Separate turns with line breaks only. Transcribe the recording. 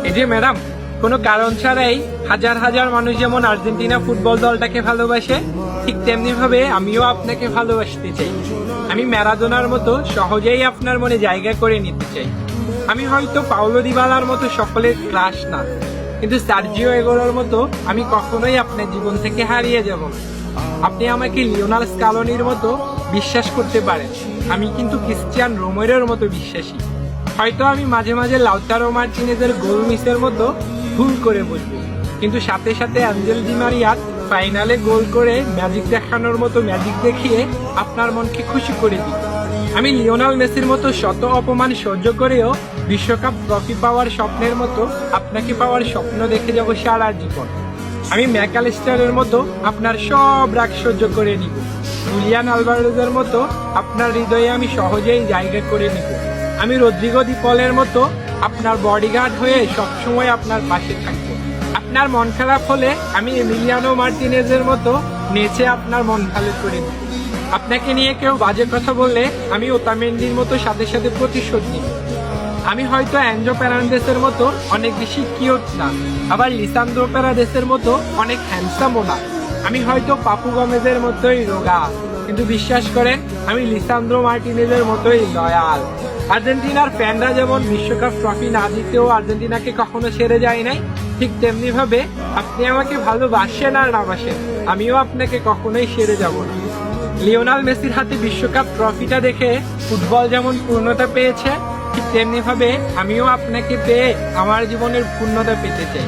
এই যে ম্যাডাম, কোনো কারণ ছাড়াই হাজার হাজার মানুষ যেমন আর্জেন্টিনা ফুটবল দলটাকে ভালোবাসে, ঠিক তেমনি ভাবে আমিও আপনাকে ভালোবাসতে চাই। আমি ম্যারাডোনার মতো সহজেই আপনার মনে জায়গা করে নিতে চাই। আমি হয়তো পাওলো দিবালার মতো সকলের ক্রাশ না, কিন্তু সার্জিও এগোরোর মতো আমি কখনোই আপনার জীবন থেকে হারিয়ে যাব না। আপনি আমাকে লিওনাল স্কালোনির মতো বিশ্বাস করতে পারেন, আমি কিন্তু ক্রিস্টিয়ান রোমেরোর মতো বিশ্বাসী। হয়তো আমি মাঝে মাঝে লাউতারো মার্টিনেজের গোল মিসের মতো ভুল করে বসবো, কিন্তু সাথে সাথে অ্যাঞ্জেল ডি মারিয়ার ফাইনালে গোল করে ম্যাজিক দেখানোর মতো ম্যাজিক দেখিয়ে আপনার মনকে খুশি করে দিই। আমি লিওনাল মেসির মতো শত অপমান সহ্য করেও বিশ্বকাপ ট্রফি পাওয়ার স্বপ্নের মতো আপনাকে পাওয়ার স্বপ্ন দেখে যাব সারা জীবন। আমি ম্যাকালিস্টারের মতো আপনার সব রাগ সহ্য করে নিব। জুলিয়ান আলভারেজের মতো আপনার হৃদয়ে আমি সহজেই জায়গা করে নিব। আমি রদ্রিগো দি পলের মতো আপনার বডিগার্ড হয়ে সবসময় আপনার পাশে থাকবো। আপনার মন খারাপ হলে আমি এমিলিয়ানো মার্টিনেজের মতো নেচে আপনার মন ভালো করে নিব। আপনাকে নিয়ে কেউ বাজে কথা বললে আমি ওতামেন্ডির মতো সাথে সাথে প্রতিশোধ নিব। আমি হয়তো অ্যাঞ্জো ফের্নান্দেসের মতো অনেক বেশি কিউট না, আবার লিসান্দ্রো পেরাদেসের মতো অনেক হ্যান্ডসামও না। আমি হয়তো পাপু গমেজের মতোই রোগা, কিন্তু বিশ্বাস করেন আমি লিসান্দ্রো মার্টিনেজের মতোই লয়াল। আর্জেন্টিনার ফ্যানরা যেমন বিশ্বকাপ ট্রফি না জিতেও আর্জেন্টিনাকে কখনো ছেড়ে যায় নাই, ঠিক তেমনি ভাবে আপনি আমাকে ভালোবাসেন আর না বাসেন, আমিও আপনাকে কখনোই ছেড়ে যাব না। লিওনাল মেসির হাতে বিশ্বকাপ ট্রফিটা দেখে ফুটবল যেমন পূর্ণতা পেয়েছে, ঠিক তেমনি ভাবে আমিও আপনাকে পেয়ে আমার জীবনের পূর্ণতা পেতে চাই।